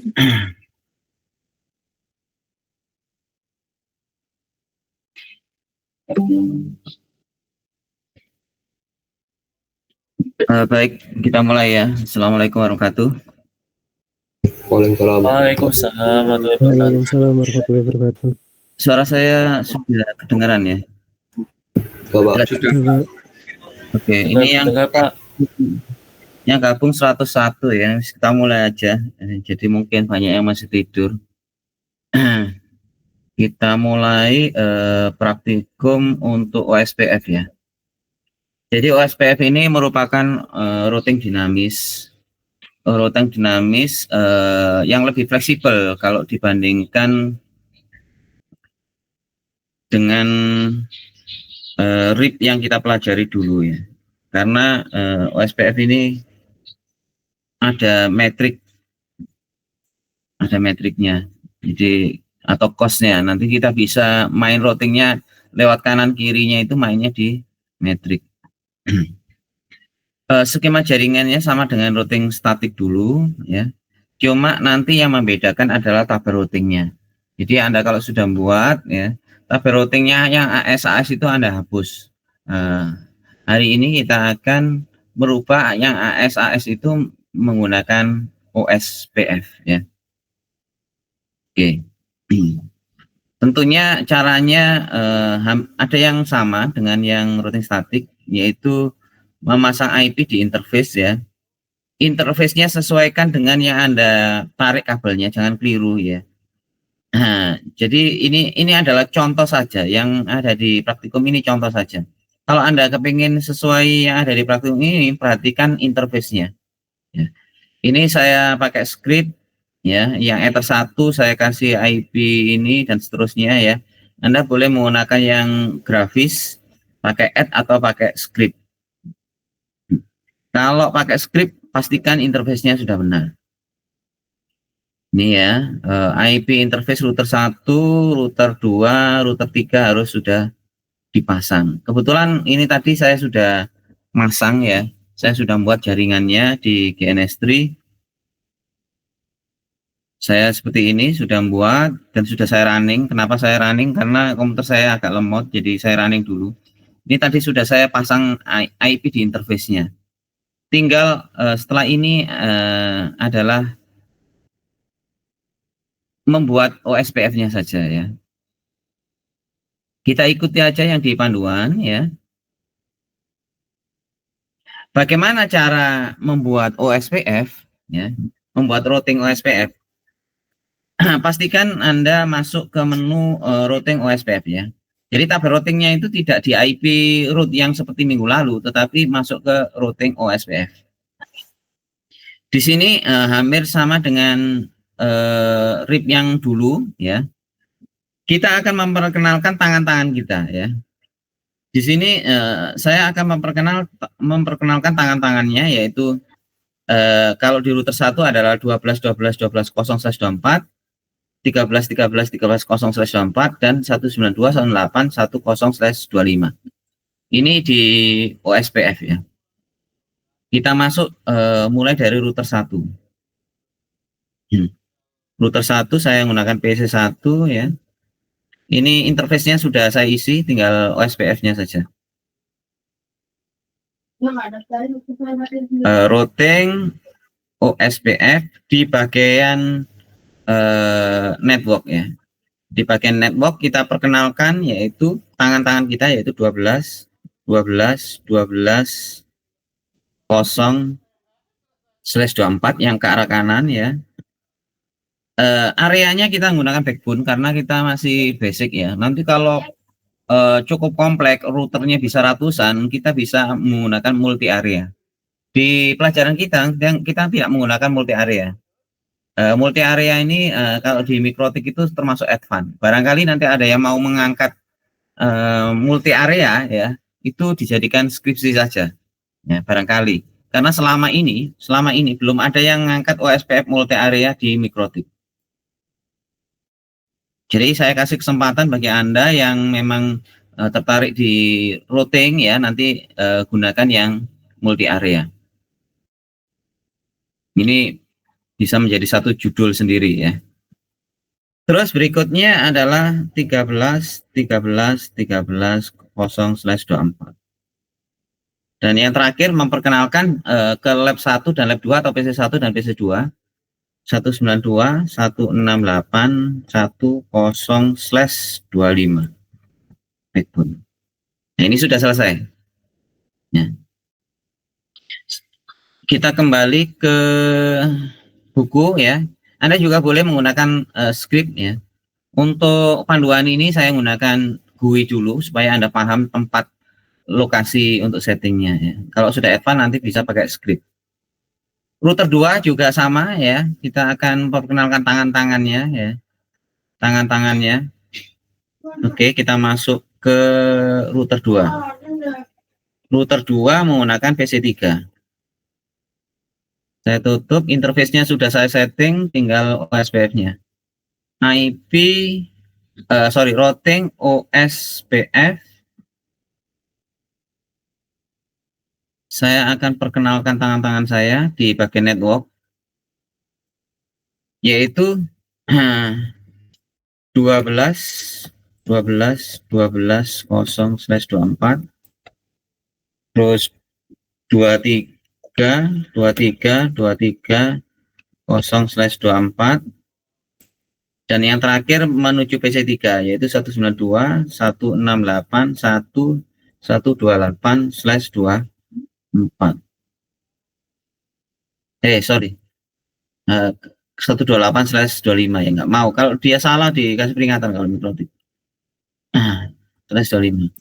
Baik, kita mulai ya. Assalamualaikum warahmatullahi wabarakatuh. Waalaikumsalam warahmatullahi wabarakatuh. Suara saya sudah kedengaran ya? Bapak. Oke, ini yang gabung 101 ya. Kita mulai aja. Jadi mungkin banyak yang masih tidur. Kita mulai praktikum untuk OSPF ya. Jadi OSPF ini merupakan routing dinamis. Routing dinamis yang lebih fleksibel kalau dibandingkan dengan RIP yang kita pelajari dulu ya. Karena OSPF ini ada metriknya. Jadi atau cost-nya. Nanti kita bisa main routingnya lewat kanan kirinya itu mainnya di metrik. Skema jaringannya sama dengan routing statik dulu ya. Cuma nanti yang membedakan adalah tabel routingnya. Jadi Anda kalau sudah buat ya, tabel routingnya yang AS itu Anda hapus. Hari ini kita akan merubah yang AS itu menggunakan OSPF ya. Oke. Tentunya caranya ada yang sama dengan yang routing statik, yaitu memasang IP di interface ya. Interface-nya sesuaikan dengan yang Anda tarik kabelnya, jangan keliru ya. Nah, jadi ini adalah contoh saja yang ada di praktikum ini, contoh saja. Kalau Anda kepingin sesuai yang ada di praktikum ini, perhatikan interface-nya. Ya. Ini saya pakai script ya, yang Ether 1 saya kasih IP ini dan seterusnya ya. Anda boleh menggunakan yang grafis, pakai add atau pakai script. Kalau pakai script, pastikan interface-nya sudah benar. Ini ya, IP interface router 1, router 2, router 3 harus sudah dipasang. Kebetulan ini tadi saya sudah masang ya, saya sudah buat jaringannya di GNS3. Saya seperti ini sudah buat dan sudah saya running. Kenapa saya running? Karena komputer saya agak lemot, jadi saya running dulu. Ini tadi sudah saya pasang IP di interface-nya. Tinggal setelah ini adalah membuat OSPF-nya saja ya. Kita ikuti aja yang di panduan ya. Bagaimana cara membuat OSPF ya? Membuat routing OSPF. Pastikan Anda masuk ke menu routing OSPF ya. Jadi tabel routingnya itu tidak di IP route yang seperti minggu lalu, tetapi masuk ke routing OSPF. Di sini hampir sama dengan RIP yang dulu ya. Kita akan memperkenalkan tangan-tangan kita ya. Di sini saya akan memperkenalkan tangan-tangannya, yaitu kalau di router 1 adalah 12.12.12.0/24, 13.13.13.0/24 dan 192.168.10/25. Ini di OSPF ya. Kita masuk mulai dari router 1. Router 1 saya menggunakan PC1 ya. Ini interface-nya sudah saya isi, tinggal OSPF-nya saja. Routing OSPF di bagian network ya. Di bagian network kita perkenalkan yaitu tangan-tangan kita, yaitu 12 0/24 yang ke arah kanan ya. Areanya kita menggunakan backbone karena kita masih basic ya. Nanti kalau cukup kompleks, routernya bisa ratusan, kita bisa menggunakan multi area. Di pelajaran kita tidak menggunakan multi area. Multi area ini kalau di mikrotik itu termasuk advance. Barangkali nanti ada yang mau mengangkat multi area ya, itu dijadikan skripsi saja ya, barangkali. Karena selama ini belum ada yang mengangkat OSPF multi area di mikrotik. Jadi saya kasih kesempatan bagi Anda yang memang tertarik di routing ya, nanti gunakan yang multi area. Ini bisa menjadi satu judul sendiri ya. Terus berikutnya adalah 13.0/24. Dan yang terakhir memperkenalkan ke lab 1 dan lab 2 atau PC1 dan PC2 192.168.10/25 backbone. Nah, ini sudah selesai. Ya. Kita kembali ke buku ya. Anda juga boleh menggunakan script ya. Untuk panduan ini saya menggunakan GUI dulu supaya Anda paham tempat lokasi untuk settingnya ya. Kalau sudah advance nanti bisa pakai script. Router 2 juga sama ya. Kita akan perkenalkan tangan-tangannya ya. Tangan-tangannya. Oke, kita masuk ke router 2. Router 2 menggunakan PC3. Saya tutup, interface-nya sudah saya setting, tinggal OSPF-nya. IP, routing OSPF. Saya akan perkenalkan tangan-tangan saya di bagian network, yaitu 12.0/24, terus 23.0/24, dan yang terakhir menuju PC3 yaitu 192.168.128/24. 128/25 ya, nggak mau. Kalau dia salah dikasih peringatan kalau mikrotik. /25.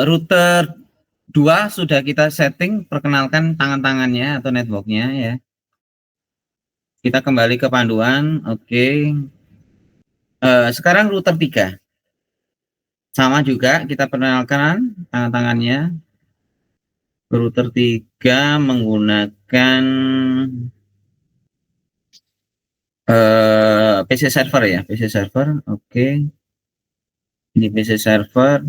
Router 2 sudah kita setting, perkenalkan tangan-tangannya atau networknya ya. Kita kembali ke panduan, oke. Sekarang router 3. Sama juga kita perkenalkan tangan-tangannya. Router 3 menggunakan PC server ya, PC server, oke. Ini PC server.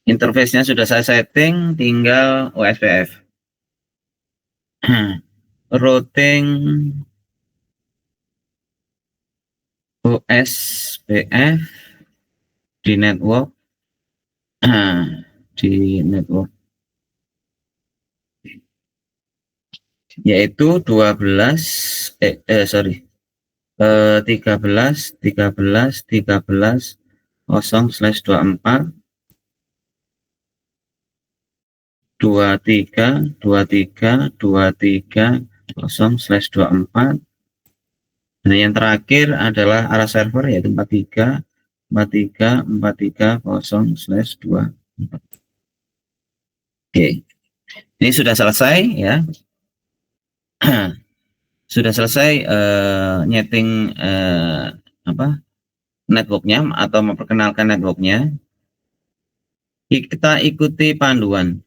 Interface-nya sudah saya setting, tinggal OSPF. Routing OSPF di network, yaitu 13/0/24, 23/0/24. Nah, yang terakhir adalah arah server yaitu 43/43/24. Oke, ini sudah selesai ya. Sudah selesai nyeting networknya atau memperkenalkan networknya. Kita ikuti panduan.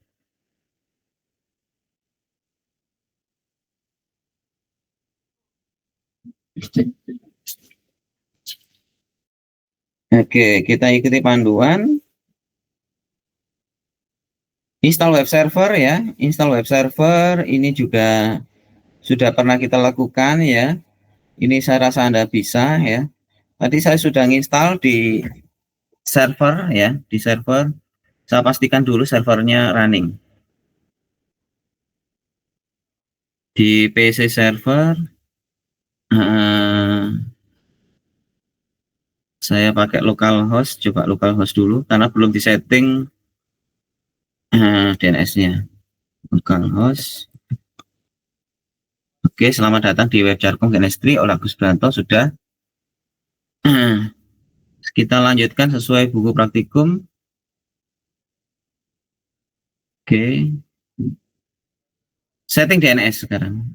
Oke, kita ikuti panduan. Install web server ya. Install web server ini juga sudah pernah kita lakukan ya. Ini saya rasa Anda bisa ya. Tadi saya sudah nginstal di server ya, di server. Saya pastikan dulu servernya running. Di PC server saya pakai localhost, coba localhost dulu karena belum disetting DNS-nya. Localhost. Oke, selamat datang di web Jarkom Chemistry oleh Agus Branto. Sudah. Kita lanjutkan sesuai buku praktikum. Oke. Setting DNS sekarang.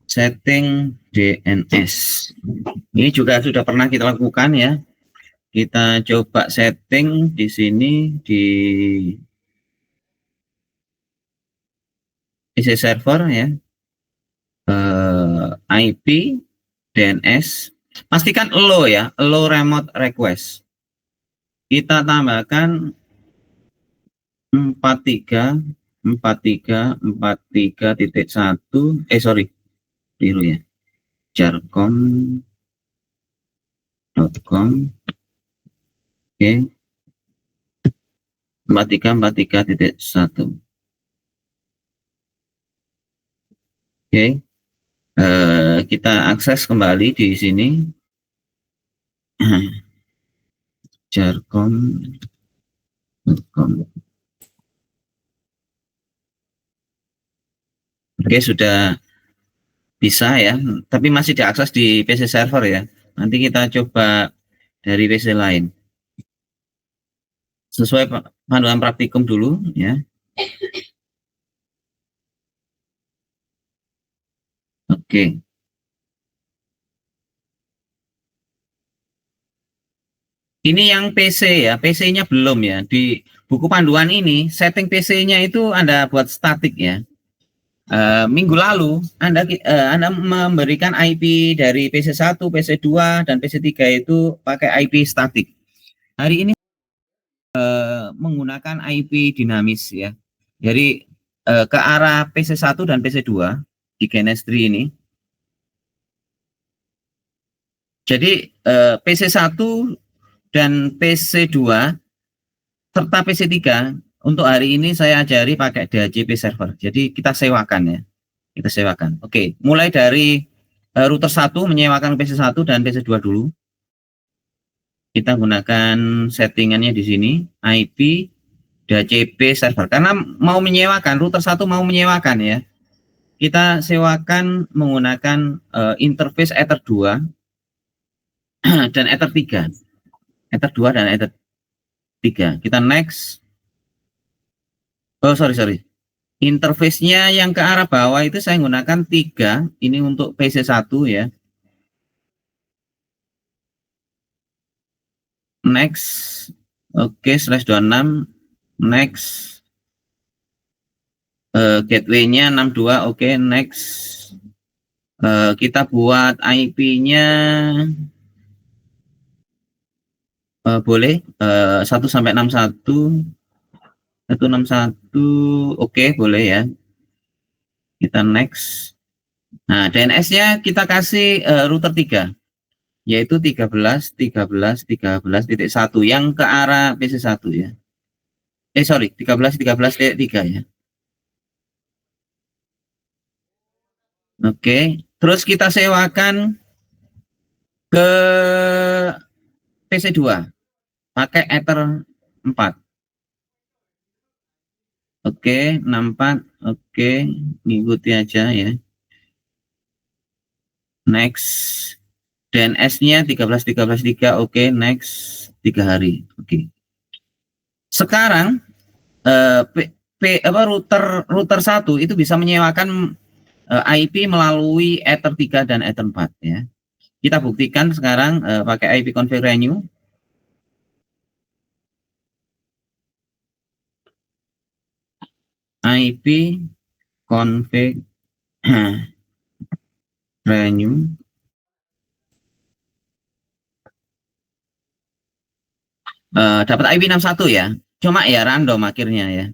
Setting DNS. Ini juga sudah pernah kita lakukan ya. Kita coba setting di sini di PC server ya. IP DNS. Pastikan allow ya, allow remote request. Kita tambahkan 434343.1 biru ya, jarcom.com. Oke, 4343.1. Oke, kita akses kembali di sini. jarcom.com. Oke, sudah bisa ya, tapi masih diakses di PC server ya. Nanti kita coba dari PC lain. Sesuai panduan praktikum dulu ya. Oke. Ini yang PC ya, PC-nya belum ya. Di buku panduan ini, setting PC-nya itu Anda buat statik ya. Minggu lalu Anda memberikan IP dari PC1, PC2, dan PC3 itu pakai IP statik. Hari ini menggunakan IP dinamis ya. Jadi ke arah PC1 dan PC2 di Genestry ini. Jadi PC1 dan PC2 serta PC3 untuk hari ini saya ajari pakai DHCP server. Jadi kita sewakan ya. Kita sewakan. Oke, mulai dari router 1 menyewakan PC1 dan PC2 dulu. Kita gunakan settingannya di sini, IP DHCP server. Karena mau menyewakan, router 1 mau menyewakan ya. Kita sewakan menggunakan interface Ether 2 dan Ether 3. Ether 2 dan Ether 3. Kita next. Oh, sorry. Interface-nya yang ke arah bawah itu saya gunakan 3. Ini untuk PC1 ya. Next. Oke, /26. Next. Gateway-nya 62. Oke, next. Kita buat IP-nya boleh 1 sampai 61. 161, oke, boleh ya. Kita next. Nah, DNS-nya kita kasih router 3, yaitu 13.13.13.1 yang ke arah PC1 ya. 13.13.3 ya. Oke, terus kita sewakan ke PC2 pakai Ether 4. Oke, 64. Oke, ngikuti aja ya. Next. DNS-nya 13.13.3. Oke, next. 3 hari. Oke. Sekarang router 1 itu bisa menyewakan IP melalui Ether 3 dan Ether 4 ya. Kita buktikan sekarang pakai IP config renew. IP config renew. Dapat IP 61 ya. Cuma ya random akhirnya ya.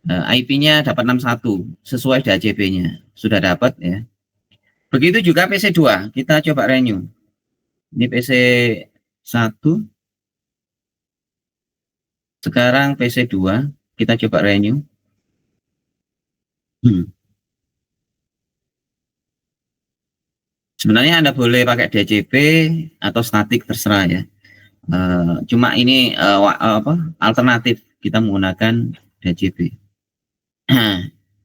IP-nya dapat 61 sesuai DHCP-nya. Sudah dapat ya. Begitu juga PC2. Kita coba renew. Ini PC1. Sekarang PC2. Kita coba renew. Sebenarnya Anda boleh pakai DHCP atau statik terserah ya. Cuma ini alternatif kita menggunakan DHCP.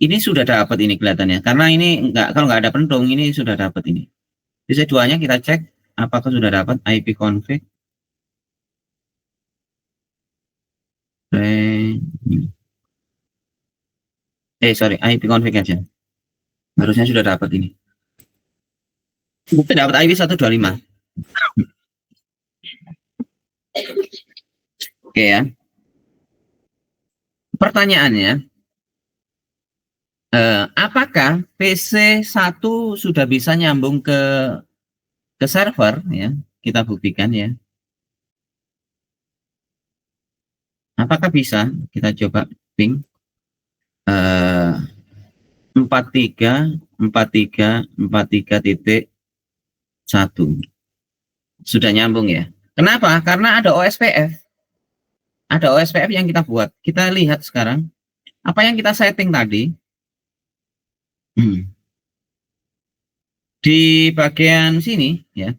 Ini sudah dapat ini kelihatannya. Karena ini kalau nggak ada pentung ini sudah dapat ini. PC2-nya kita cek apakah sudah dapat IP config. IP config aja. Harusnya sudah dapat ini. Kita dapat IP 125. Oke ya. Pertanyaannya, apakah PC1 sudah bisa nyambung ke server ya? Kita buktikan ya. Apakah bisa? Kita coba ping 434343.1. Sudah nyambung ya. Kenapa? Karena ada OSPF. Ada OSPF yang kita buat. Kita lihat sekarang apa yang kita setting tadi. Di bagian sini ya,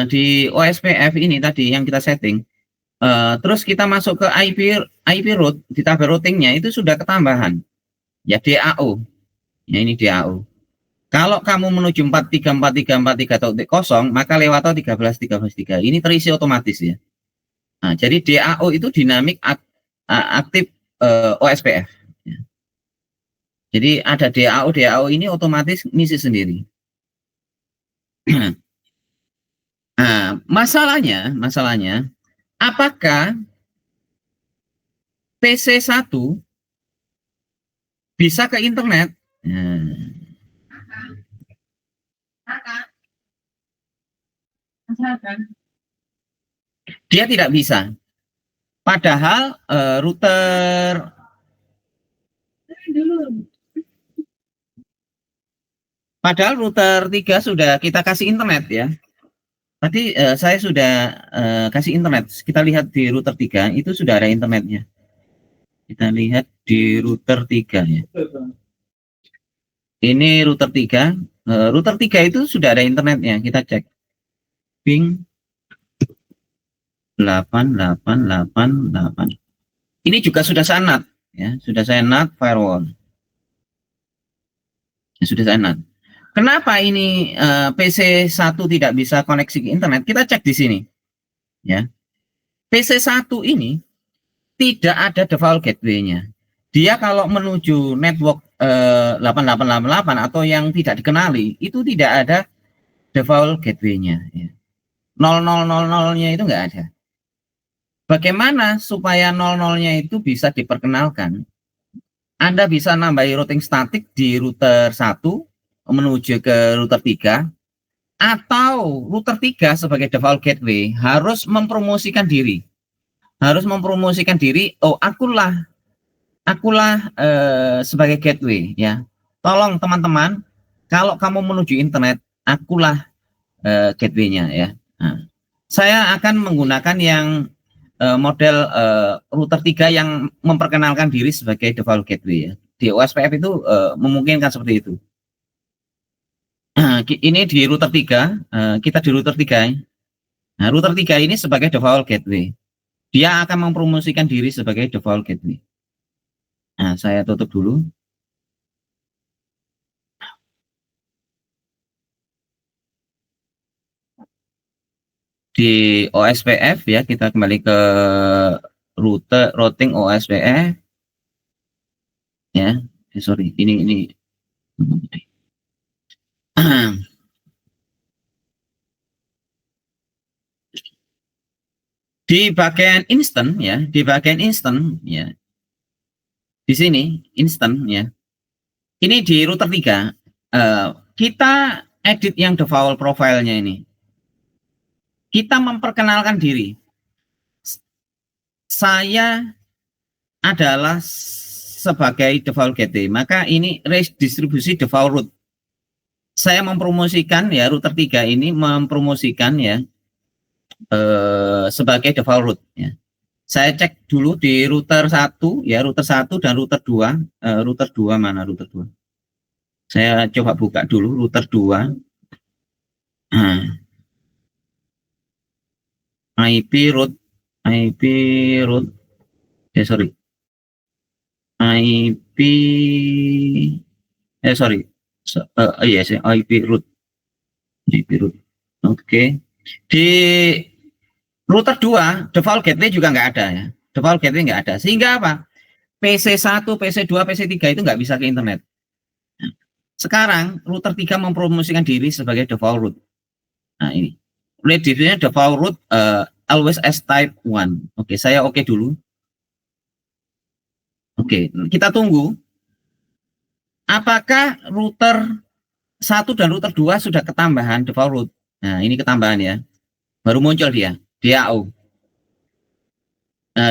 di OSPF ini tadi yang kita setting. Terus kita masuk ke IP route, di tabel routingnya itu sudah ketambahan ya, DAO ya, ini DAO. Kalau kamu menuju 434343.0 maka lewat 13.13.3 ini terisi otomatis ya. Nah, jadi DAO itu dinamik aktif OSPF ya. Jadi ada DAO ini otomatis ngisi sendiri. Nah, masalahnya apakah PC1 bisa ke internet? Dia tidak bisa. Padahal router Padahal router 3 sudah kita kasih internet ya. Tadi saya sudah kasih internet. Kita lihat di router 3 itu sudah ada internetnya. Kita lihat di router 3 ya. Ini router 3. Router 3 itu sudah ada internetnya. Kita cek. Ping 8888. Ini juga sudah sanat ya, sudah sanat firewall. Ya, sudah sanat. Kenapa ini PC1 tidak bisa koneksi ke internet? Kita cek di sini. Ya. PC1 ini tidak ada default gateway-nya. Dia kalau menuju network 8888 atau yang tidak dikenali, itu tidak ada default gateway-nya. Ya. 0000-nya itu nggak ada. Bagaimana supaya 00-nya itu bisa diperkenalkan? Anda bisa nambahi routing statik di router 1, menuju ke router 3, atau router 3 sebagai default gateway harus mempromosikan diri. Oh, akulah sebagai gateway ya. Tolong teman-teman, kalau kamu menuju internet, akulah gateway-nya ya. Nah, saya akan menggunakan yang model router 3 yang memperkenalkan diri sebagai default gateway ya. Di OSPF itu memungkinkan seperti itu. Ini di router 3, kita di router 3. Nah, router 3 ini sebagai default gateway. Dia akan mempromosikan diri sebagai default gateway. Nah, saya tutup dulu. Di OSPF ya, kita kembali ke routing OSPF. Ya, sorry, ini. Di bagian instant ya, di sini instant ya. Ini di router 3 kita edit yang default profile-nya ini. Kita memperkenalkan diri. Saya adalah sebagai default gateway, maka ini redistribusi default route. Saya mempromosikan ya, router 3 ini mempromosikan ya sebagai default route ya. Saya cek dulu di router 1 ya, router 1 dan router 2. Router 2 mana router 2? Saya coba buka dulu router 2. IP route sorry. IP route. Oke. Di router 2 default gateway juga nggak ada ya. Default gateway nggak ada. Sehingga apa? PC1, PC2, PC3 itu nggak bisa ke internet. Sekarang router 3 mempromosikan diri sebagai default route. Nah, ini. Redistribusinya default route always as type 1. Oke, saya oke dulu. Oke, kita tunggu. Apakah router 1 dan router 2 sudah ketambahan default route? Nah, ini ketambahan ya. Baru muncul dia, DAO.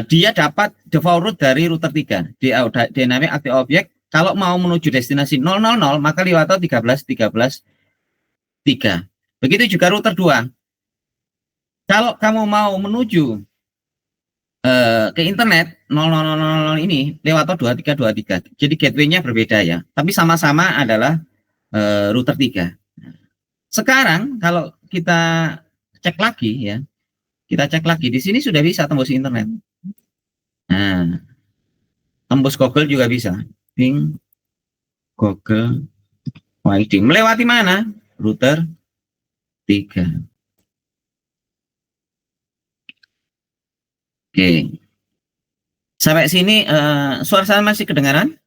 dia dapat default route dari router 3, Dynamic Active Object. Kalau mau menuju destinasi 000, maka lewat 13.13.3. Begitu juga router 2. Kalau kamu mau menuju ke internet 0000 ini lewat 2323. Jadi gateway-nya berbeda ya, tapi sama-sama adalah router 3. Sekarang kalau kita cek lagi ya, di sini sudah bisa tembus internet. Nah, tembus Google juga bisa. Bing, Google, Wide. Melewati mana? Router 3. Oke. Sampai sini suara saya masih kedengaran?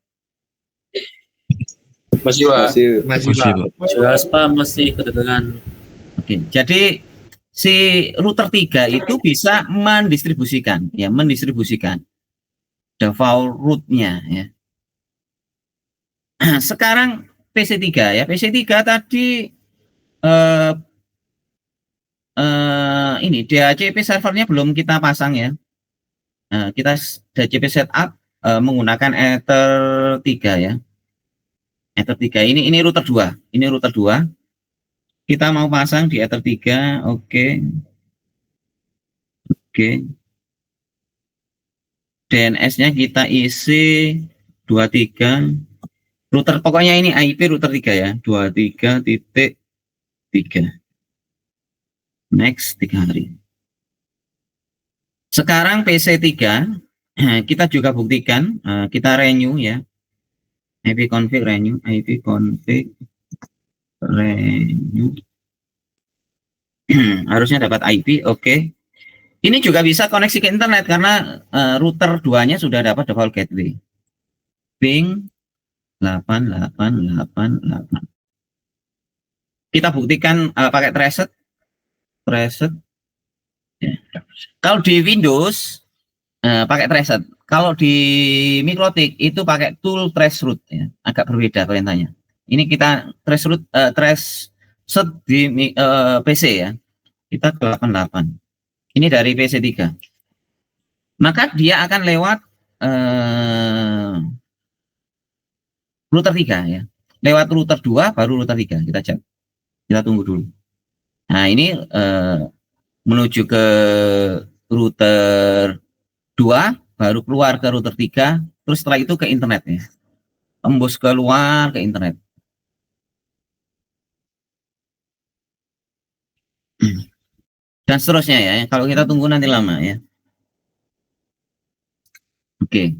Masih, Pak. Masih, Pak. Jelas Pak, masih kedengaran. Oke. Jadi si router 3 itu bisa mendistribusikan default route-nya ya. Sekarang PC3 ya. PC3 tadi ini DHCP servernya belum kita pasang ya. Kita DHCP setup menggunakan Ether 3 ya. Ether 3 ini router 2. Ini router 2. Kita mau pasang di Ether 3. Oke. DNS-nya kita isi 23. Router pokoknya ini IP router 3 ya. 23.3. Next 3 hari. Sekarang PC3 kita juga buktikan, kita renew ya. ipconfig renew. Harusnya dapat IP, oke. Ini juga bisa koneksi ke internet karena router 2-nya sudah dapat default gateway. Ping 8888. Kita buktikan pakai traced. Ya. Kalau di Windows pakai traced. Kalau di Mikrotik itu pakai tool traceroute ya. Agak berbeda perintahnya. Ini kita traceroute di PC ya. Kita ke 88. Ini dari PC3. Maka dia akan lewat router 3 ya. Lewat router 2 baru router 3. Kita cek. Kita tunggu dulu. Nah, ini menuju ke router 2 baru keluar ke router 3, terus setelah itu ke internet ya. Tembus keluar ke internet. Dan seterusnya ya, kalau kita tunggu nanti lama ya. Oke.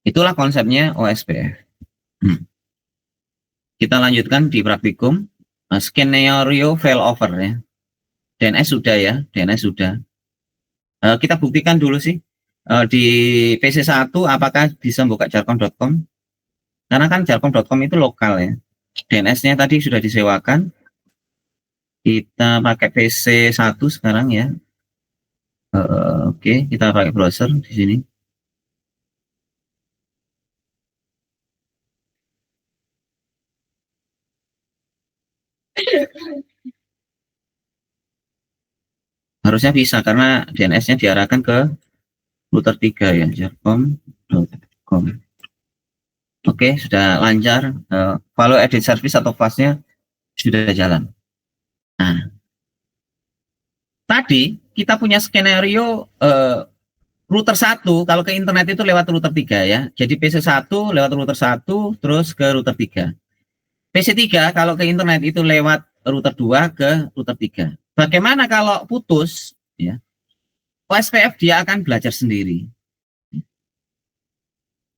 Itulah konsepnya OSPF. Kita lanjutkan di praktikum. Skenario failover ya. DNS sudah ya, kita buktikan dulu sih. Di PC1 apakah bisa buka jargon.com? Karena kan jargon.com itu lokal ya. DNS-nya tadi sudah disewakan. Kita pakai PC1 sekarang ya. Oke, kita pakai browser di sini. Harusnya bisa karena DNS-nya diarahkan ke router 3 ya, jargon.com. Oke, sudah lancar. Follow edit service atau fast-nya sudah jalan. Nah, tadi kita punya skenario router 1 kalau ke internet itu lewat router 3 ya. Jadi PC1 lewat router 1 terus ke router 3. PC3 kalau ke internet itu lewat router 2 ke router 3. Bagaimana kalau putus ya? OSPF dia akan belajar sendiri.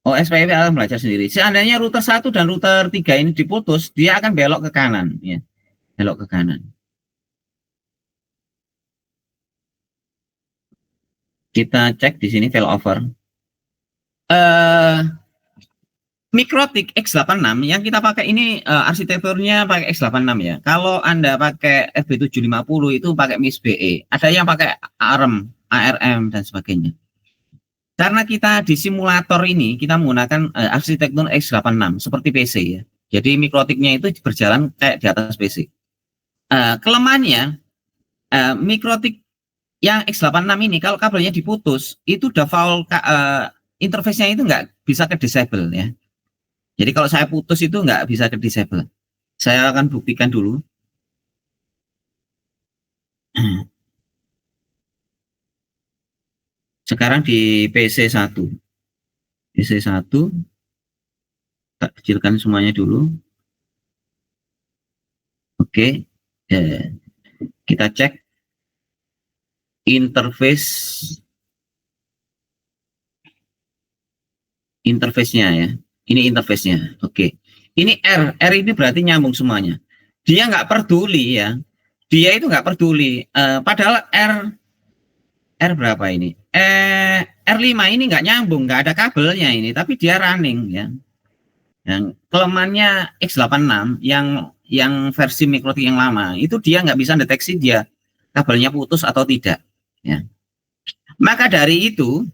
OSPF akan belajar sendiri. Seandainya router 1 dan router 3 ini diputus, dia akan belok ke kanan ya. Belok ke kanan. Kita cek di sini failover. Mikrotik X86 yang kita pakai ini arsitekturnya pakai X86 ya. Kalau Anda pakai FB750 itu pakai MIS-BE. Ada yang pakai ARM dan sebagainya. Karena kita di simulator ini kita menggunakan arsitektur X86 seperti PC ya. Jadi mikrotiknya itu berjalan kayak di atas PC. Kelemahannya mikrotik yang X86 ini kalau kabelnya diputus, itu default interface-nya itu nggak bisa ke disable ya. Jadi kalau saya putus itu nggak bisa ke disable. Saya akan buktikan dulu. Sekarang di PC1. PC1, tak kecilkan semuanya dulu. Oke, kita cek interface-nya ya. Ini interface-nya. Oke. Ini R ini berarti nyambung semuanya. Dia nggak peduli ya. Dia itu nggak peduli. Padahal R berapa ini? R5 ini nggak nyambung, nggak ada kabelnya ini, tapi dia running ya. Yang kelemahannya X86 yang versi mikrotik yang lama itu dia nggak bisa deteksi dia kabelnya putus atau tidak. Ya. Maka dari itu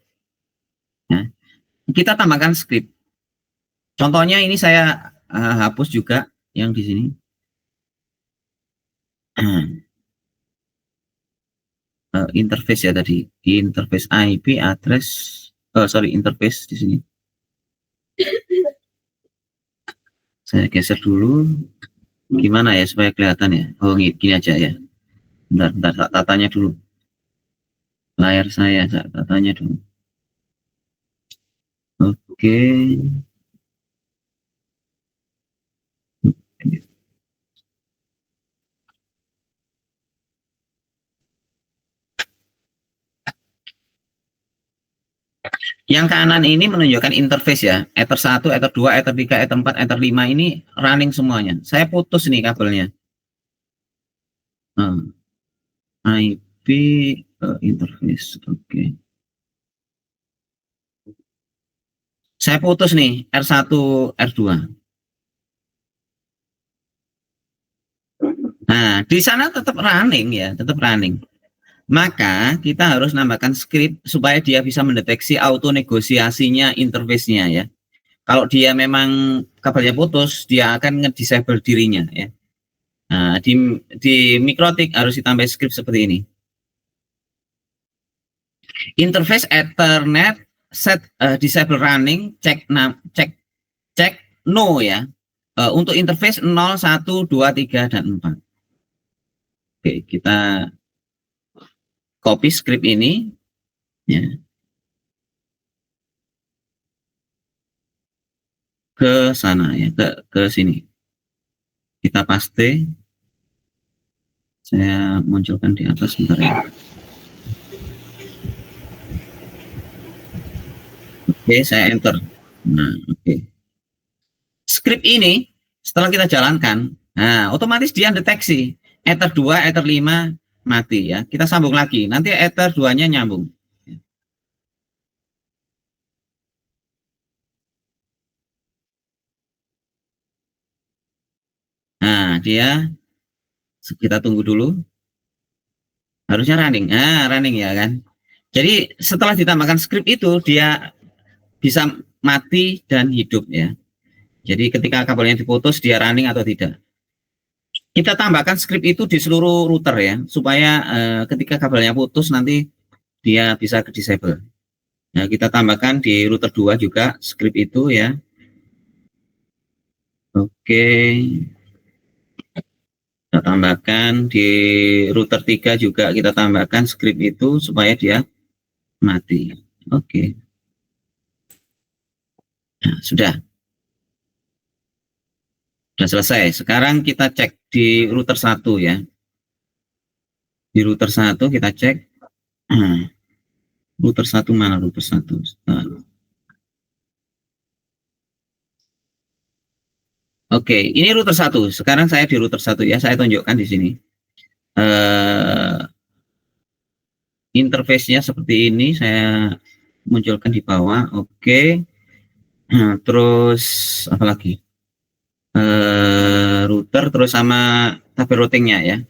ya, kita tambahkan script. Contohnya ini saya hapus juga yang di sini. Interface ya tadi, interface IP address, sorry interface di sini. Saya geser dulu, gimana ya supaya kelihatan ya? Oh gini aja ya. Bentar, tatanya dulu. Layar saya tatanya dulu. Oke. Yang kanan ini menunjukkan interface ya. Ether 1, Ether 2, Ether 3, Ether 4, Ether 5 ini running semuanya. Saya putus nih kabelnya. IP interface. Oke. Saya putus nih R1, R2. Nah, di sana tetap running ya, tetap running. Maka kita harus nambahkan script supaya dia bisa mendeteksi auto negosiasinya interface-nya ya. Kalau dia memang kabelnya putus, dia akan nge-disable dirinya ya. Nah, di mikrotik harus ditambah script seperti ini. Interface Ethernet set disable running cek no ya. Untuk interface 0, 1, 2, 3 dan 4. Oke, kita copy script ini ya ke sana ya, ke sini. Kita paste. Saya munculkan di atas sebentar ya. Oke, saya enter. Nah, oke. Script ini setelah kita jalankan, nah otomatis dia deteksi Ether 2, Ether 5 mati ya. Kita sambung lagi. Nanti Ether 2-nya nyambung. Nah, dia kita tunggu dulu. Harusnya running. Nah, running ya kan. Jadi setelah ditambahkan script itu dia bisa mati dan hidup ya. Jadi ketika kabelnya diputus dia running atau tidak. Kita tambahkan script itu di seluruh router ya supaya ketika kabelnya putus nanti dia bisa ke disable. Nah, kita tambahkan di router 2 juga script itu ya. Oke. Kita tambahkan di router 3 juga kita tambahkan script itu supaya dia mati. Oke. Nah, sudah selesai. Sekarang kita cek di router 1 ya. Di router 1 kita cek. Router 1 mana router 1? Oke, ini router 1. Sekarang saya di router 1 ya, saya tunjukkan di sini. Interface-nya seperti ini, saya munculkan di bawah. Oke. Terus apa lagi? Router terus sama tabel routingnya ya.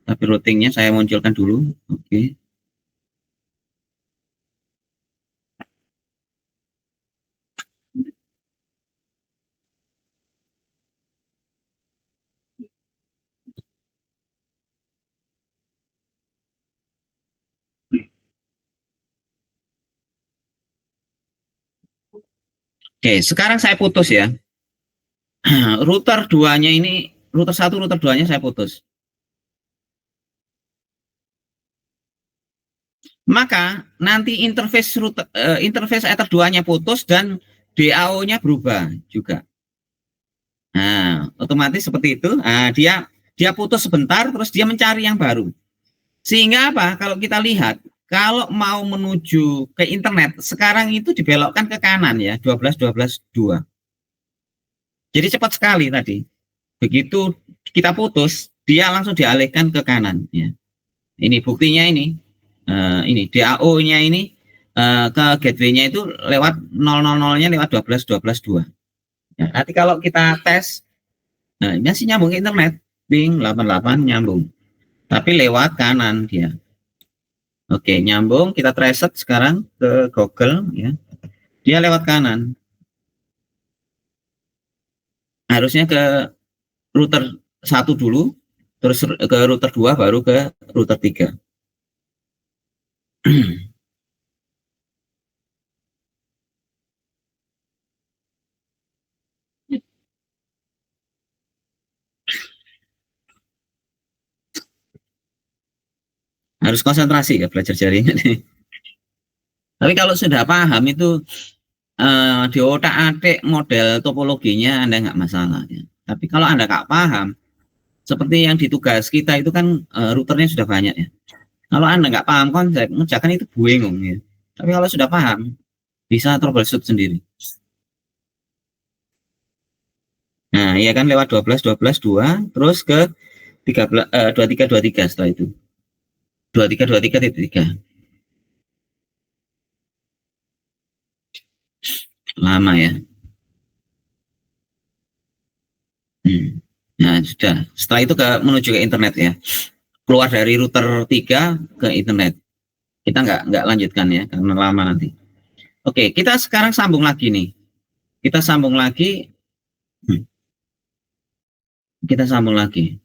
Tabel routingnya saya munculkan dulu. Oke. Oke, sekarang saya putus ya. Router 2-nya ini, router 1, router 2-nya saya putus. Maka nanti interface Ether 2-nya putus dan DAO-nya berubah juga. Nah, otomatis seperti itu. Nah, dia putus sebentar, terus dia mencari yang baru. Sehingga apa? Kalau kita lihat, kalau mau menuju ke internet, sekarang itu dibelokkan ke kanan ya, 12-12-2. Jadi cepat sekali tadi. Begitu kita putus, dia langsung dialihkan ke kanan. Ya. Ini buktinya ini. Ini DAO-nya ini ke gateway-nya itu lewat 000-nya lewat 12-12-2. Ya, nanti kalau kita tes, nah ini masih nyambung ke internet. Ping 88 nyambung. Tapi lewat kanan dia. Oke, nyambung. Kita reset sekarang ke Google. Ya. Dia lewat kanan. Harusnya ke router 1 dulu, terus ke router 2, baru ke router 3. Harus konsentrasi ya belajar jaringan. Tapi kalau sudah paham itu di otak-atik model topologinya Anda nggak masalah. Ya. Tapi kalau Anda nggak paham, seperti yang di tugas kita itu kan routernya sudah banyak ya. Kalau Anda nggak paham konsep, mengerjakan itu bingung ya. Tapi kalau sudah paham, bisa troubleshoot sendiri. Nah, iya kan lewat 12-12-2, terus ke 23-23 setelah itu. 23-23-3. Lama ya. Nah, sudah. Setelah itu menuju ke internet ya. Keluar dari router 3 ke internet. Kita nggak lanjutkan ya, karena lama nanti. Oke, kita sekarang sambung lagi nih. Kita sambung lagi. Kita sambung lagi.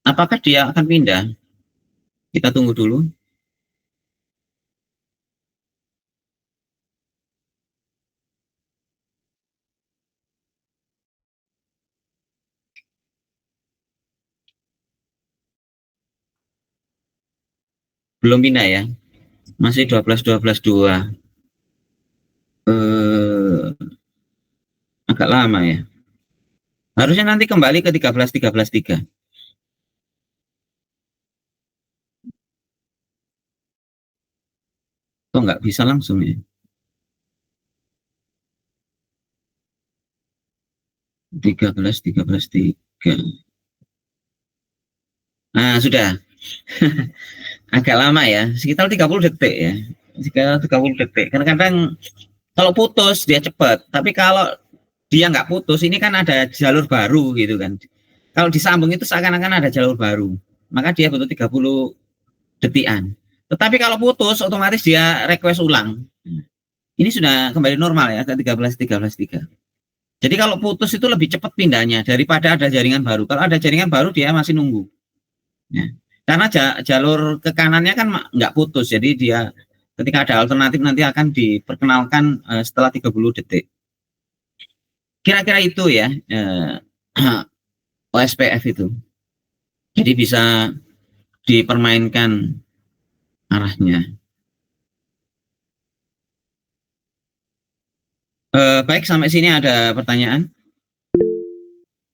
Apakah dia akan pindah? Kita tunggu dulu. Belum pindah ya. Masih 12-12-2. Agak lama ya. Harusnya nanti kembali ke 13-13-3. Kok nggak bisa langsung ya? 13-13-3. Nah, sudah. Agak lama ya, sekitar 30 detik ya. Sekitar 30 detik. Kadang-kadang kalau putus dia cepat, tapi kalau dia nggak putus, ini kan ada jalur baru gitu kan. Kalau disambung itu seakan-akan ada jalur baru. Maka dia butuh 30 detikan. Tetapi kalau putus, otomatis dia request ulang. Ini sudah kembali normal ya, ke 13-13-3. Jadi kalau putus itu lebih cepat pindahnya daripada ada jaringan baru. Kalau ada jaringan baru dia masih nunggu. Ya. Karena jalur ke kanannya kan nggak putus, jadi dia ketika ada alternatif nanti akan diperkenalkan setelah 30 detik. Kira-kira itu ya OSPF itu. Jadi bisa dipermainkan arahnya. Baik, sampai sini ada pertanyaan?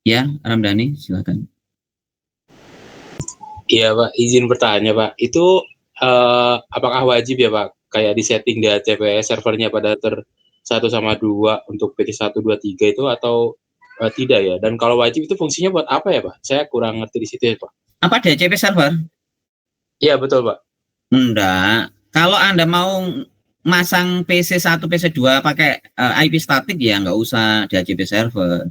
Ya, Ramdhani, silakan. Iya Pak, izin bertanya Pak. Itu apakah wajib ya Pak, kayak di setting DHCP servernya pada 1 sama 2 untuk PT 1, 2, 3 itu atau tidak ya? Dan kalau wajib itu fungsinya buat apa ya Pak? Saya kurang ngerti di situ ya Pak. Apa DHCP server? Iya betul Pak. Enggak. Kalau Anda mau masang PC 1, PC 2 pakai IP statik ya nggak usah DHCP server.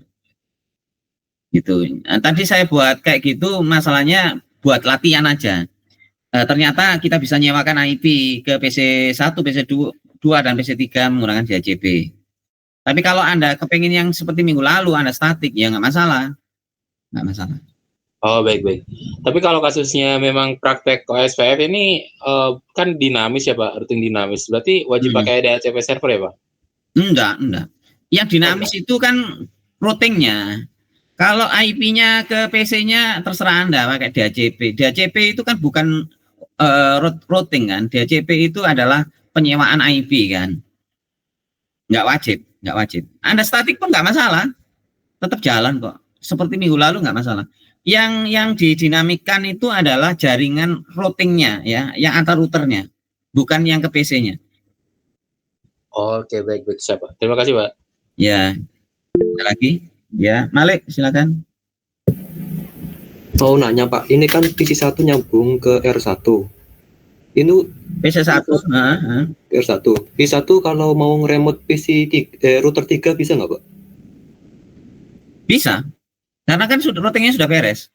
Gitu. Nah, tadi saya buat kayak gitu masalahnya buat latihan aja. Ternyata kita bisa nyewakan IP ke PC 1, PC 2 dan PC 3 menggunakan DHCP. Tapi kalau Anda kepingin yang seperti minggu lalu Anda statik ya nggak masalah. nggak masalah. Oh, baik. Tapi kalau kasusnya memang praktek OSPF ini kan dinamis ya Pak, routing dinamis. Berarti wajib pakai DHCP server ya Pak? Enggak. Yang dinamis itu kan routingnya. Kalau IP-nya ke PC-nya terserah Anda pakai DHCP. DHCP itu kan bukan routing kan. DHCP itu adalah penyewaan IP kan. Nggak wajib. Anda statik pun nggak masalah. Tetap jalan kok. Seperti minggu lalu nggak masalah. Yang didinamikan itu adalah jaringan routingnya ya, yang antar routernya, bukan yang ke PC-nya. Oke, baik siapa. Terima kasih Pak. Ya, ada lagi? Ya, Malik silakan. Mau nanya Pak, ini kan PC1 nyambung ke R1. Ini PC1, R1. PC1 kalau mau nge-remote router 3 bisa nggak Pak? Bisa. Karena kan routingnya sudah beres.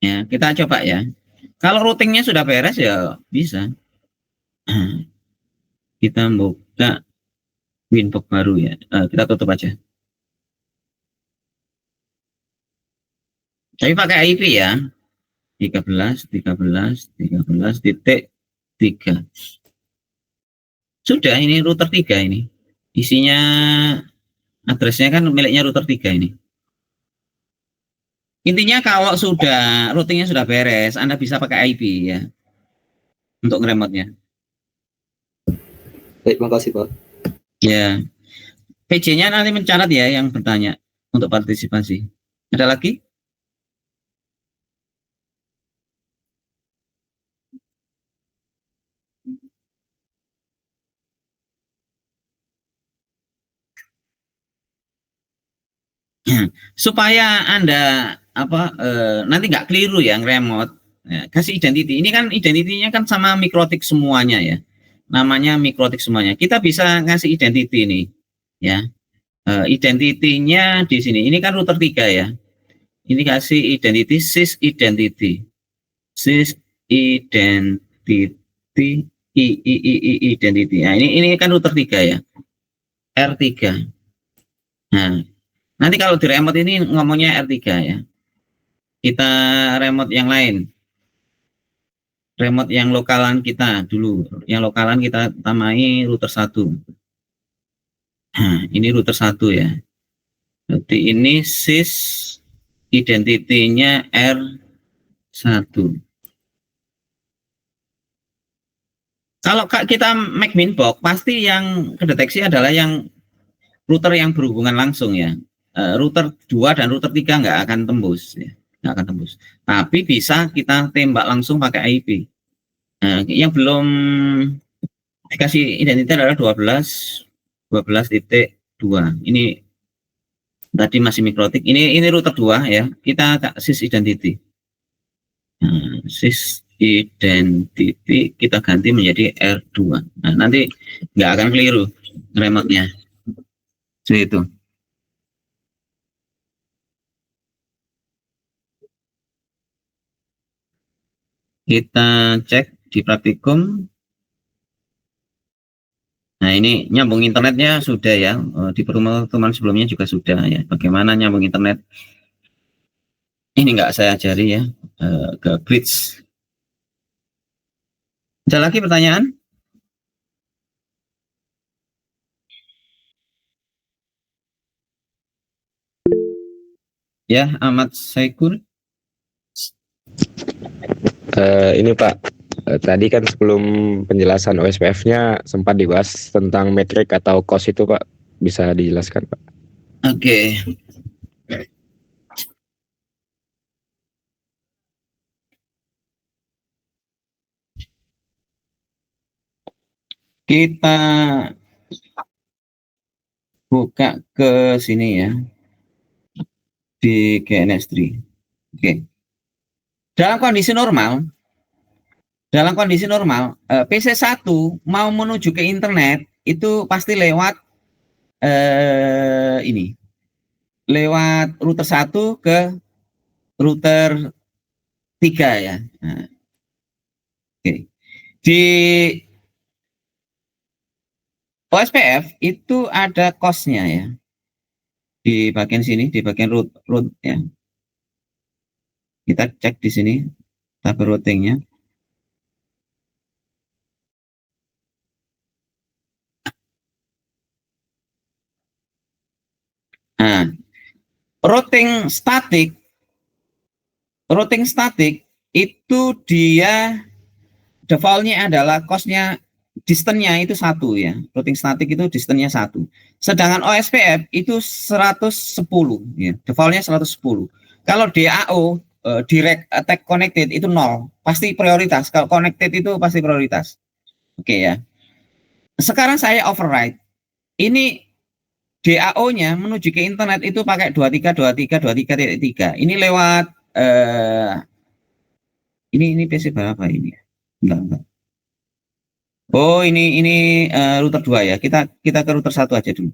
Ya, kita coba ya. Kalau routingnya sudah beres ya bisa. Kita buka Winbox baru ya. Kita tutup aja. Tapi pakai IP ya. 13.3. Sudah, ini router 3 ini. Isinya addressnya kan miliknya router 3 ini. Intinya kalau sudah routingnya sudah beres, Anda bisa pakai IP ya. Untuk nge-remote-nya. Baik, makasih Pak. Ya. PJ-nya nanti mencatat ya yang bertanya untuk partisipasi. Ada lagi? Supaya Anda nanti nggak keliru ya remote ya, kasih identity. Ini kan identitinya kan sama mikrotik semuanya ya, namanya mikrotik semuanya. Kita bisa ngasih identity ini ya, identitinya di sini. Ini kan router 3 ya, ini kasih identity sys identity identity. Nah, ini kan router 3 ya, R3. Nah, nanti kalau di remote ini ngomongnya R3 ya. Kita remote yang lain. Remote yang lokalan kita dulu. Yang lokalan kita tamai router 1. Nah, ini router 1 ya. Jadi ini sys identity-nya R1. Kalau kita make Winbox, pasti yang kedeteksi adalah yang router yang berhubungan langsung ya. Router 2 dan router 3 nggak akan tembus ya. Nggak akan tembus. Tapi bisa kita tembak langsung pakai IP. Nah, yang belum dikasih identitas adalah 12.2. Ini tadi masih mikrotik. Ini router 2 ya. Kita sys identity. Nah, sys identity kita ganti menjadi R2. Nah, nanti nggak akan keliru remote-nya. Seperti itu. Kita cek di praktikum. Nah, ini nyambung internetnya sudah ya. Di pertemuan sebelumnya juga sudah ya. Bagaimana nyambung internet? Ini nggak saya ajari ya. Ke bridge. Ada lagi pertanyaan? Ya, Ahmad Saikur. Ini Pak, tadi kan sebelum penjelasan OSPF-nya sempat dibahas tentang metrik atau cost itu Pak, bisa dijelaskan Pak? Oke. Kita buka ke sini ya, di GNS3. Oke. Dalam kondisi normal, PC1 mau menuju ke internet itu pasti lewat ini, lewat router 1 ke router 3 ya. Nah, oke. Di OSPF itu ada cost-nya ya. Di bagian sini, di bagian root ya. Kita cek di sini tabel routingnya. Nah, routing statik itu dia defaultnya adalah cost-nya distance-nya itu 1 ya. Routing statik itu distance-nya 1. Sedangkan OSPF itu 110 ya. Defaultnya 110. Kalau DAO direct attack connected itu 0. Pasti prioritas. Kalau connected itu pasti prioritas. Oke ya. Sekarang saya override. Ini DAO-nya menuju ke internet itu pakai 23.23.23.3. Ini lewat ini PC berapa ini? Enggak. Oh, ini router 2 ya. Kita ke router 1 aja dulu.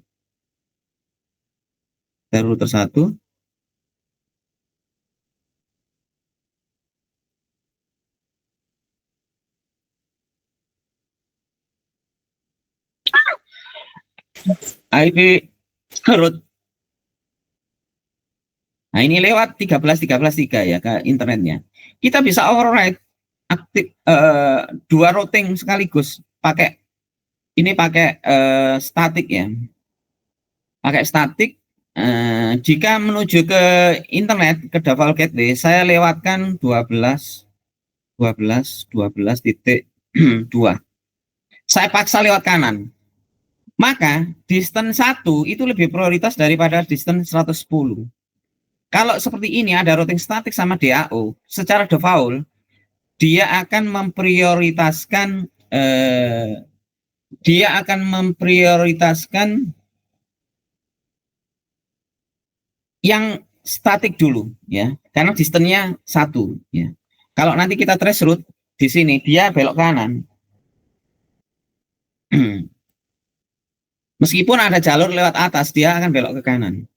Ke router 1. IP root. Nah, ini lewat 13.13.3 ya ke internetnya. Kita bisa override aktif 2 routing sekaligus pakai statik ya. Pakai statik jika menuju ke internet ke default gateway saya lewatkan 12.2. Saya paksa lewat kanan. Maka distance 1 itu lebih prioritas daripada distance 110. Kalau seperti ini ada routing statik sama DAO, secara default dia akan memprioritaskan yang statik dulu ya, karena distance-nya 1 ya. Kalau nanti kita trace route di sini dia belok kanan. Meskipun ada jalur lewat atas, dia akan belok ke kanan.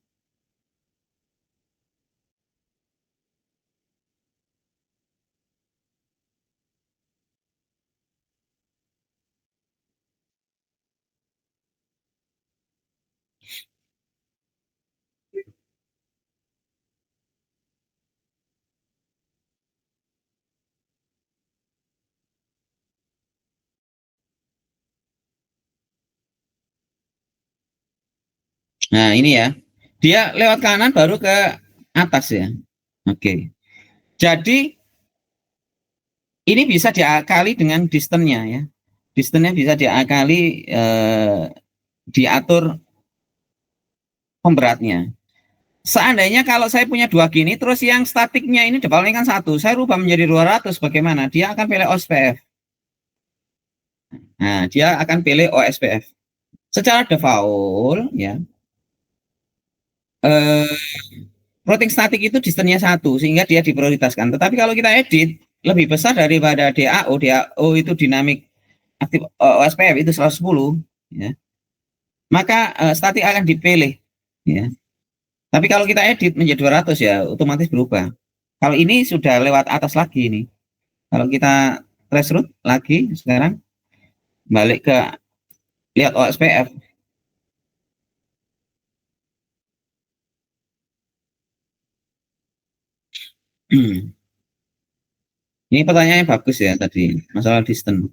Nah, ini ya. Dia lewat kanan baru ke atas ya. Oke. Jadi ini bisa diakali dengan distance-nya ya. Distance-nya bisa diakali diatur pemberatnya. Seandainya kalau saya punya 2 gini, terus yang statiknya ini defaultnya kan 1, saya rubah menjadi 200, bagaimana? Dia akan pilih OSPF. Nah, dia akan pilih OSPF. Secara default ya, routing statik itu distance-nya 1 sehingga dia diprioritaskan. Tetapi kalau kita edit lebih besar daripada DAO itu dinamik aktif OSPF itu 110 ya. Maka statik akan dipilih ya. Tapi kalau kita edit menjadi 200 ya otomatis berubah. Kalau ini sudah lewat atas lagi ini. Kalau kita trace route lagi sekarang balik ke lihat OSPF. Ini pertanyaannya bagus ya tadi, masalah distance.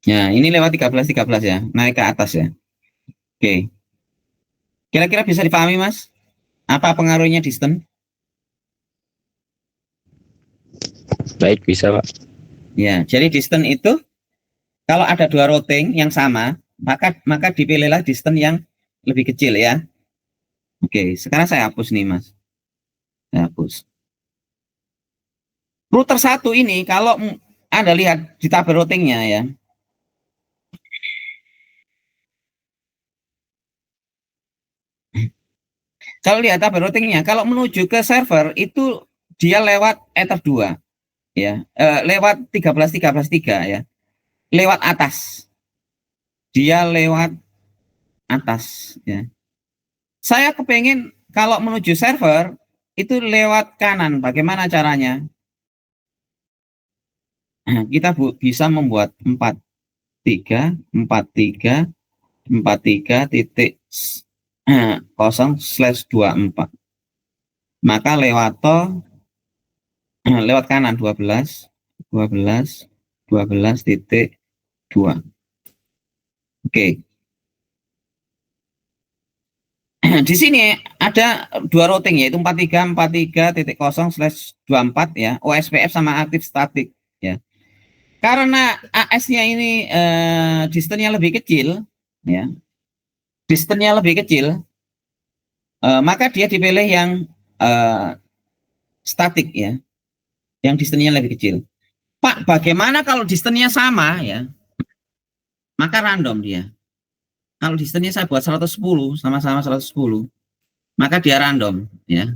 Ya, ini lewat 13 ya, naik ke atas ya. Oke. Kira-kira bisa dipahami, Mas? Apa pengaruhnya distance? Baik, bisa Pak. Ya, jadi distance itu kalau ada 2 routing yang sama, maka dipilihlah distance yang lebih kecil ya. Oke, sekarang saya hapus nih, Mas. Saya hapus. Router 1 ini kalau Anda lihat di tabel routingnya ya. Kalau lihat tabel routingnya, kalau menuju ke server itu dia lewat Ether 2 ya, lewat 13.13.3 ya. Lewat atas. Dia lewat atas ya. Saya kepengen kalau menuju server itu lewat kanan. Bagaimana caranya? Nah, kita bisa membuat 43 titik 0/24. Maka lewat kanan 12 titik 2. Oke. Di sini ada dua routing, yaitu 43.0/24 ya, OSPF sama aktif statik ya. Karena AS-nya ini distance-nya lebih kecil ya. Distance-nya lebih kecil, maka dia dipilih yang statik ya. Yang distance-nya lebih kecil. Pak, bagaimana kalau distance-nya sama ya? Maka random dia. Kalau distance-nya saya buat 110, sama-sama 110, maka dia random ya.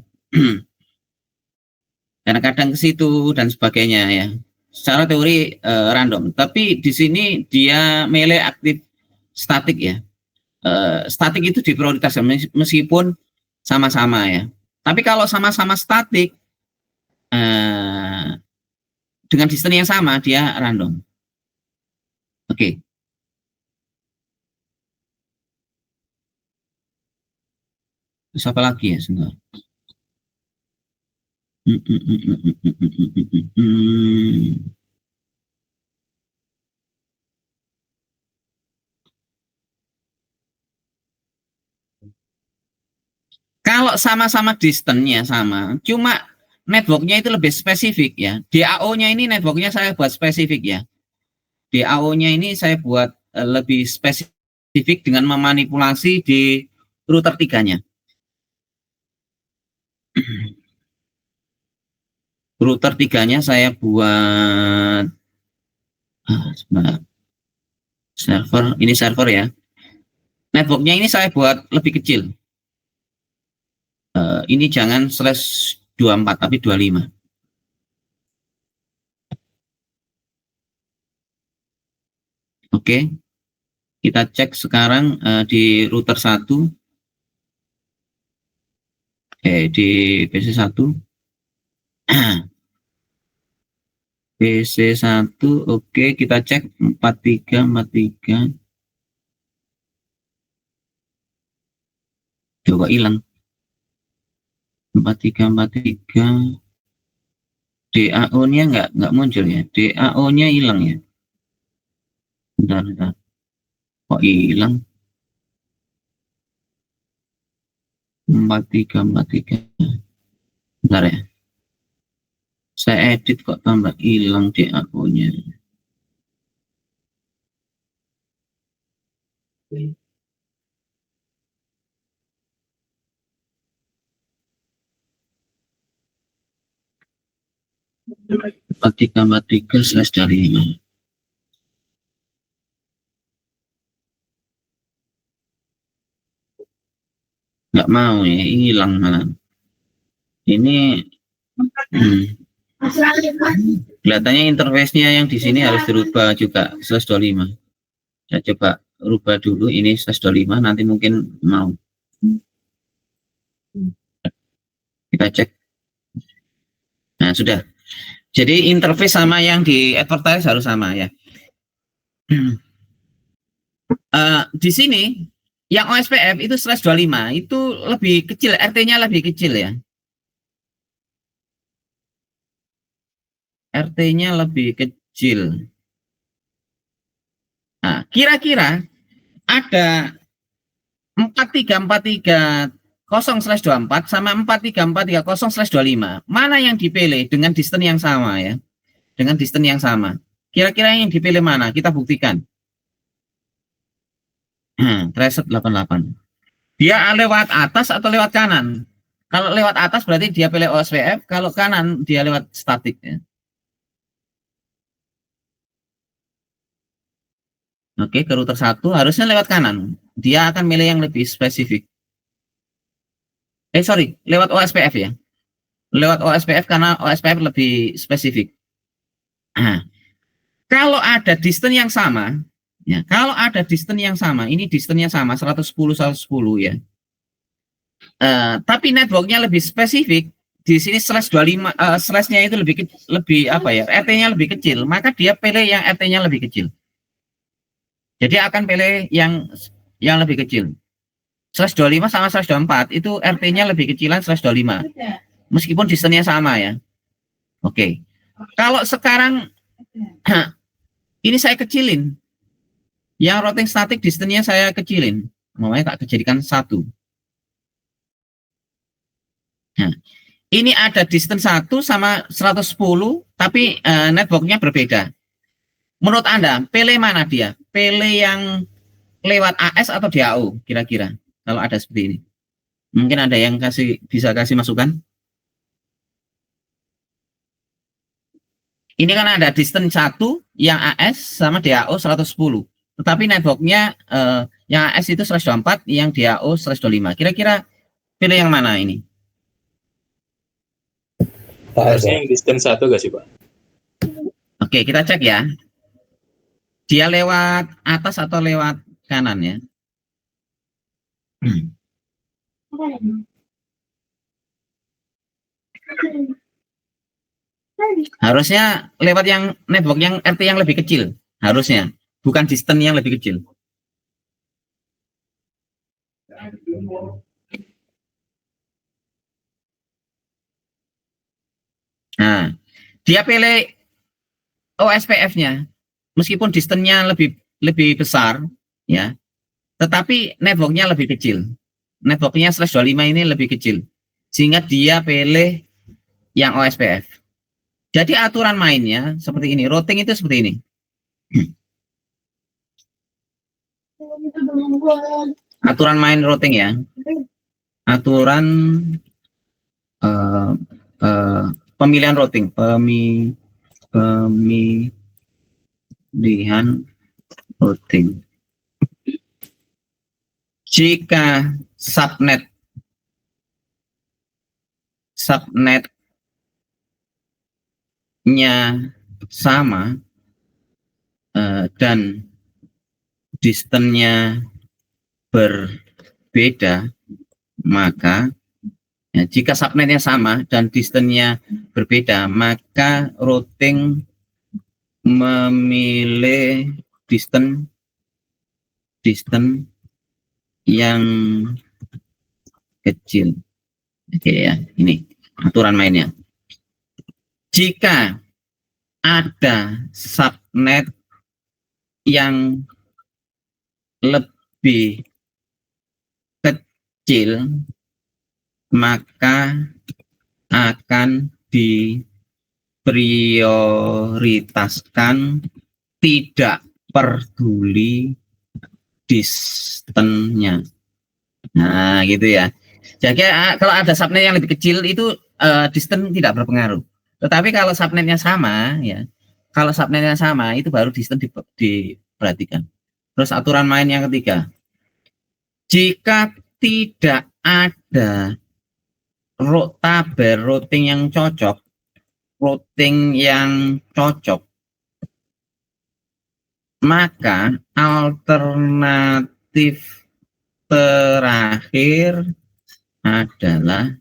Karena kadang ke situ dan sebagainya ya. Secara teori random, tapi di sini dia melee aktif statik ya. Statik itu diprioritaskan meskipun sama-sama ya. Tapi kalau sama-sama statik dengan distance yang sama dia random. Oke. Terus apa lagi ya sebentar? Kalau sama-sama distance-nya sama, cuma networknya itu lebih spesifik ya. DAO-nya ini networknya saya buat spesifik ya. DAO-nya ini saya buat lebih spesifik dengan memanipulasi di router 3-nya. Router 3-nya saya buat server, ini server ya. Networknya ini saya buat lebih kecil. Ini jangan /24 tapi 25. Oke. Kita cek sekarang di router 1. Di PC1. PC1, oke, kita cek 43. Coba hilang. 43. DAO-nya nggak muncul ya. DAO-nya hilang ya. Bentar. Kok hilang? 43. Bentar ya. Saya edit kok tambah hilang DAO-nya. Tiga /25. Nggak mau ya, hilang malah. Ini kelihatannya interface-nya yang di sini harus dirubah juga /25. Saya coba rubah dulu ini /25, nanti mungkin mau. Kita cek. Nah, sudah. Jadi interface sama yang di advertise harus sama ya. Di sini yang OSPF itu /25 itu lebih kecil, RT-nya lebih kecil ya. RT-nya lebih kecil. Nah, kira-kira ada 4343 0/24 sama 4343 0/25. Mana yang dipilih dengan distance yang sama ya? Dengan distance yang sama. Kira-kira yang dipilih mana? Kita buktikan. Reset 88. Dia lewat atas atau lewat kanan? Kalau lewat atas berarti dia pilih OSPF, kalau kanan dia lewat statik ya. Oke, ke router 1 harusnya lewat kanan. Dia akan milih yang lebih spesifik. Lewat OSPF ya. Lewat OSPF karena OSPF lebih spesifik. Nah, kalau ada distance yang sama, ya, kalau ada distance yang sama, ini distance-nya sama 110 ya. Tapi networknya lebih spesifik, di sini slash 25 slashnya itu lebih apa ya, RT-nya lebih kecil, maka dia pilih yang RT-nya lebih kecil. Jadi akan pilih yang lebih kecil. Slash 25 sama slash 24 itu RT-nya lebih kecilan slash 25. Meskipun distance-nya sama ya. Oke. Kalau sekarang ini saya kecilin. Yang routing static distance-nya saya kecilin. Namanya tak kejadikan 1. Nah, ini ada distance 1 sama 110, tapi network-nya berbeda. Menurut Anda, pilih mana dia? Pilih yang lewat AS atau DAO kira-kira? Kalau ada seperti ini. Mungkin ada yang bisa kasih masukan? Ini kan ada distance 1 yang AS sama DAO 110. Tetapi networknya yang AS itu slash 24, yang DAO slash 25. Kira-kira pilih yang mana ini? Harusnya yang distance 1 gak sih, Pak? Oke, kita cek ya. Dia lewat atas atau lewat kanan ya? Harusnya lewat yang network yang RT yang lebih kecil. Harusnya. Bukan distance yang lebih kecil. Nah, dia pilih OSPF-nya. Meskipun distance-nya lebih besar, ya, tetapi network-nya lebih kecil. Network-nya slash 25 ini lebih kecil. Sehingga dia pilih yang OSPF. Jadi aturan mainnya seperti ini. Routing itu seperti ini. Aturan main routing ya. Aturan pemilihan routing. Pemilihan routing. Jika subnetnya sama dan distance-nya berbeda, maka ya, jika subnetnya sama dan distance-nya berbeda, maka routing memilih distance yang kecil. Oke ya, ini aturan mainnya. Jika ada subnet yang lebih kecil, maka akan diprioritaskan tidak peduli distance-nya. Nah, gitu ya. Jadi kalau ada subnet yang lebih kecil itu distance tidak berpengaruh. Tetapi kalau subnetnya sama, ya, kalau subnetnya sama itu baru distance diperhatikan. Terus aturan main yang ketiga, jika tidak ada tabel routing yang cocok, maka alternatif terakhir adalah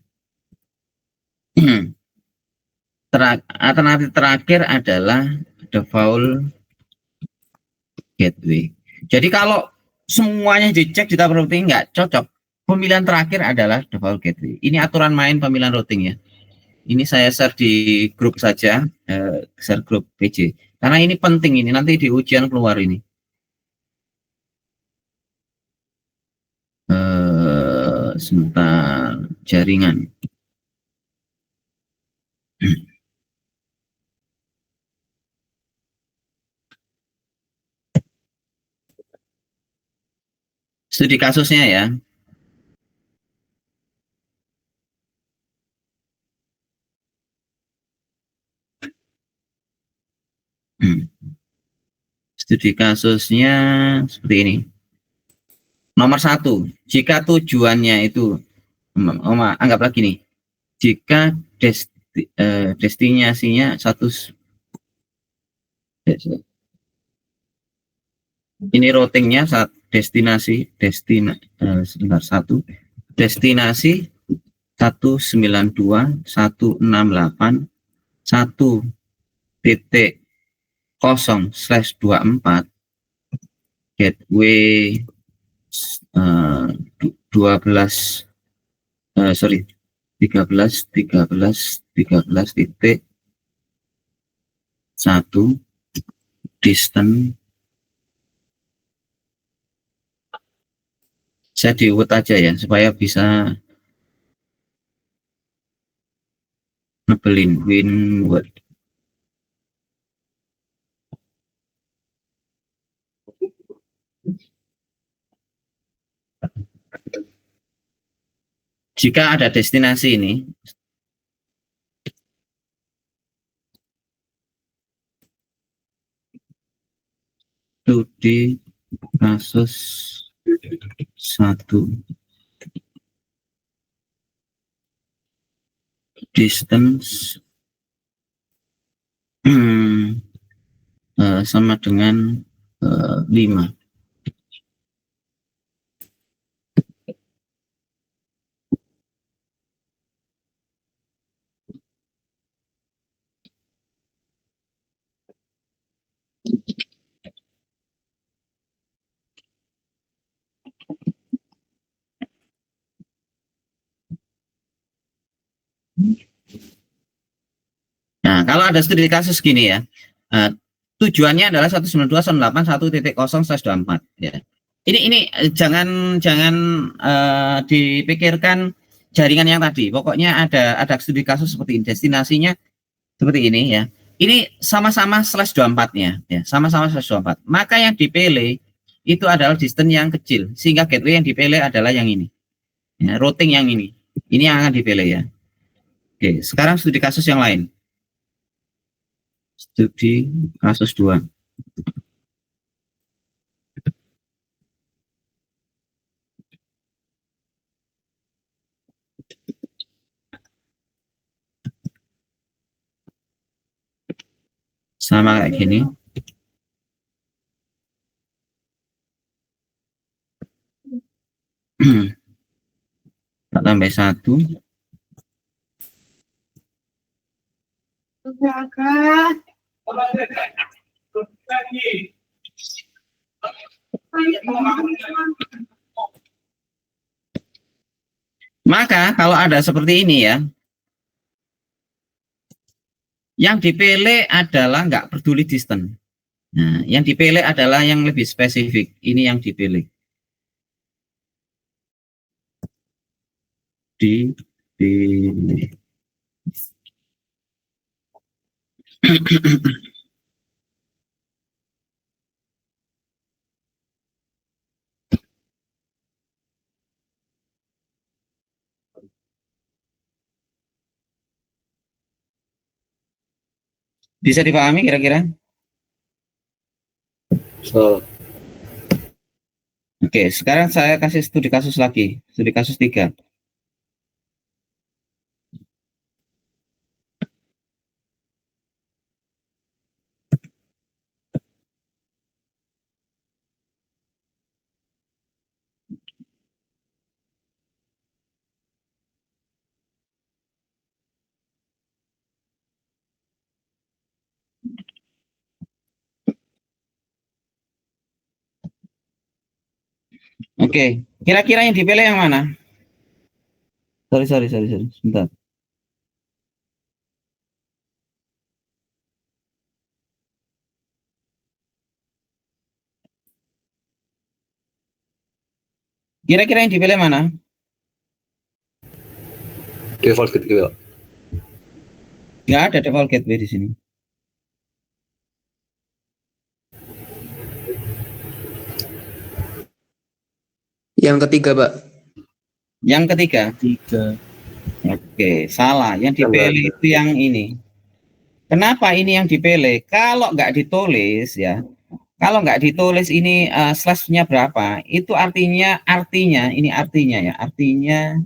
default gateway. Jadi kalau semuanya dicek di tabel routing nggak cocok, pemilihan terakhir adalah default gateway. Ini aturan main pemilihan routing ya. Ini saya share di grup saja, share grup PJ. Karena ini penting, ini nanti di ujian keluar ini. Sebentar, jaringan. Studi kasusnya ya. Studi kasusnya seperti ini. Nomor 1, jika tujuannya itu, anggaplah gini, jika destinasinya ini routingnya destinasi 192.168.1.0/24 gateway 13 distance. Saya diuut aja ya supaya bisa ngebelin windward. Jika ada destinasi ini, studi kasus 1, distance sama dengan 5. Nah, kalau ada studi kasus gini ya, tujuannya adalah 192.168.1.0/24 ya. Ini jangan dipikirkan jaringan yang tadi. Pokoknya ada studi kasus seperti ini, destinasinya seperti ini ya. Ini sama-sama /24-nya ya, sama-sama /24. Maka yang dipilih itu adalah distance yang kecil, sehingga gateway yang dipilih adalah yang ini. Ya, routing yang ini. Ini yang akan dipilih ya. Oke, sekarang studi kasus yang lain. Studi kasus 2. Sama kayak gini. Tak tambah 1. Maka kalau ada seperti ini ya, yang dipilih adalah nggak peduli distance. Nah, yang dipilih adalah yang lebih spesifik. Ini yang dipilih. Dipilih. Bisa dipahami kira-kira? Oke, sekarang saya kasih studi kasus lagi, studi kasus 3. Oke, kira-kira yang dipilih yang mana? Sorry, sebentar. Kira-kira yang dipilih mana? Default gateway. Nggak ada default gateway di sini. Yang ketiga, Pak. Yang ketiga. 3. Oke, salah. Yang dipilih itu yang ini. Kenapa ini yang dipilih? Kalau nggak ditulis ya, kalau nggak ditulis ini slash-nya berapa, itu artinya ini artinya ya, artinya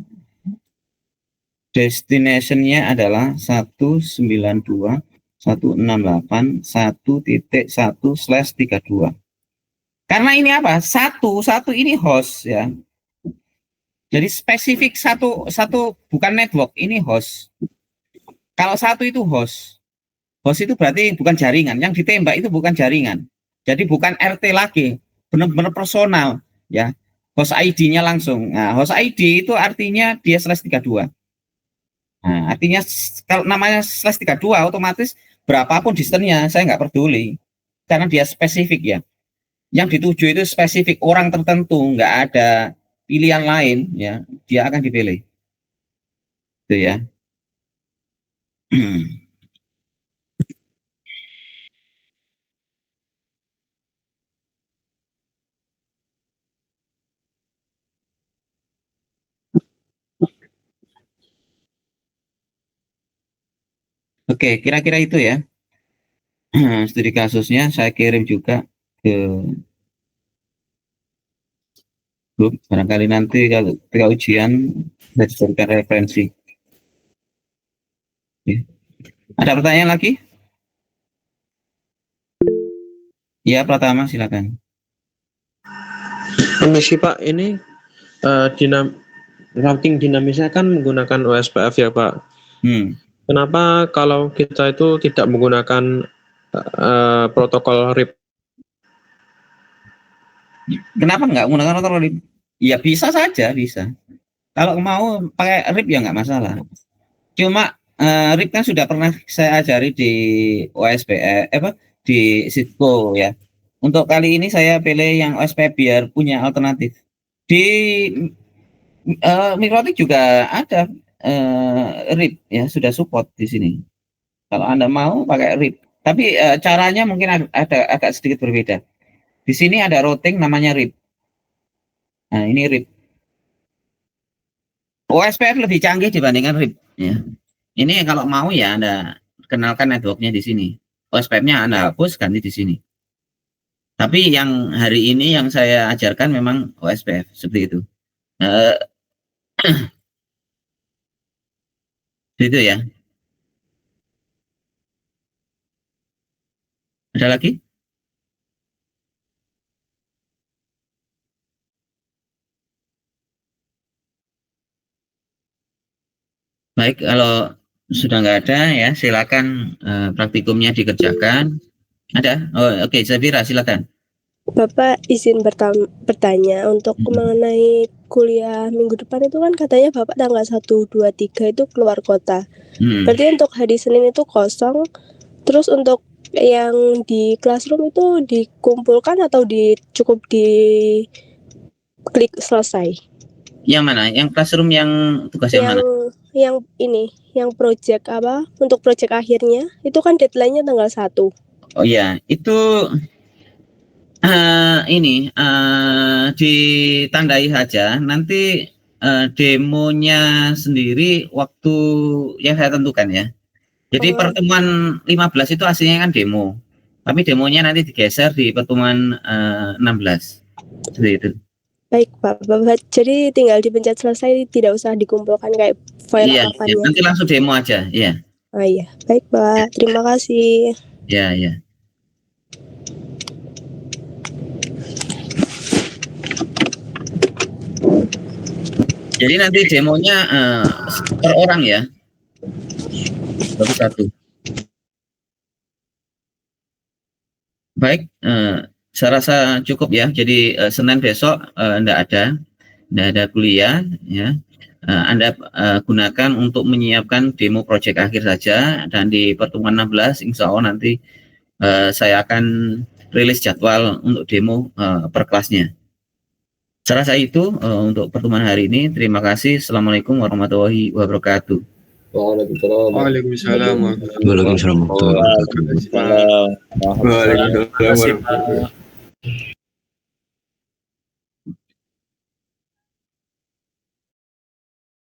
destination-nya adalah 192.168.1.1/32. Karena ini apa? Satu ini host ya. Jadi spesifik satu bukan network, ini host. Kalau satu itu host itu berarti bukan jaringan. Yang ditembak itu bukan jaringan. Jadi bukan RT lagi, benar-benar personal, ya. Host ID-nya langsung. Nah, host ID itu artinya dia /32. Nah, artinya kalau namanya /32 otomatis berapapun distance-nya saya nggak peduli karena dia spesifik ya. Yang dituju itu spesifik orang tertentu, nggak ada pilihan lain ya, dia akan dipilih. Itu ya. Oke, kira-kira itu ya. Studi kasusnya saya kirim juga ke grup. Barangkali nanti kalau ketika ujian saya dijadikan referensi. Oke. Ada pertanyaan lagi? Ya, Pratama silakan. Permisi Pak, ini routing dinamisnya kan menggunakan OSPF ya Pak. Kenapa kalau kita itu tidak menggunakan protokol RIP? Kenapa nggak menggunakan protokol RIP? Ya bisa saja, bisa. Kalau mau pakai RIP ya nggak masalah. Cuma RIP kan sudah pernah saya ajari di OSPF, di Cisco ya. Untuk kali ini saya pilih yang OSPF biar punya alternatif. Di Mikrotik juga ada RIP ya, sudah support di sini. Kalau Anda mau pakai RIP, tapi caranya mungkin ada agak sedikit berbeda. Di sini ada routing namanya RIP. Nah, ini RIP. OSPF lebih canggih dibandingkan RIP ya. Ini kalau mau ya Anda kenalkan networknya di sini. OSPF-nya Anda hapus, ganti di sini. Tapi yang hari ini yang saya ajarkan memang OSPF seperti itu. Itu ya. Ada lagi? Baik, kalau sudah nggak ada ya silakan praktikumnya dikerjakan. Ada? Oh, oke, Zafira silakan. Bapak izin bertanya untuk mengenai kuliah minggu depan itu kan katanya Bapak tanggal 1, 2, 3 itu keluar kota. Berarti untuk hari Senin itu kosong. Terus untuk yang di classroom itu dikumpulkan atau cukup di klik selesai? Yang mana? Yang classroom yang tugas yang mana? Yang ini, yang project apa? Untuk project akhirnya itu kan deadline-nya tanggal 1. Oh ya, itu ditandai saja. Nanti demonya sendiri waktu yang saya tentukan ya. Jadi pertemuan 15 itu aslinya kan demo. Tapi demonya nanti digeser di pertemuan 16. Seperti itu. Baik Pak, jadi tinggal dipencet selesai, tidak usah dikumpulkan kayak file iya, nanti langsung demo aja, ya. Oh iya, baik Pak, terima kasih. Ya. Jadi nanti demonya per orang ya, satu. Baik, saya rasa cukup ya. Jadi Senin besok enggak ada kuliah ya. Anda gunakan untuk menyiapkan demo project akhir saja, dan di pertemuan 16 insya Allah nanti saya akan rilis jadwal untuk demo per kelasnya. Saya rasa itu untuk pertemuan hari ini. Terima kasih. Assalamualaikum warahmatullahi wabarakatuh. Waalaikumsalam. Waalaikumsalam warahmatullahi wabarakatuh. Waalaikumsalam.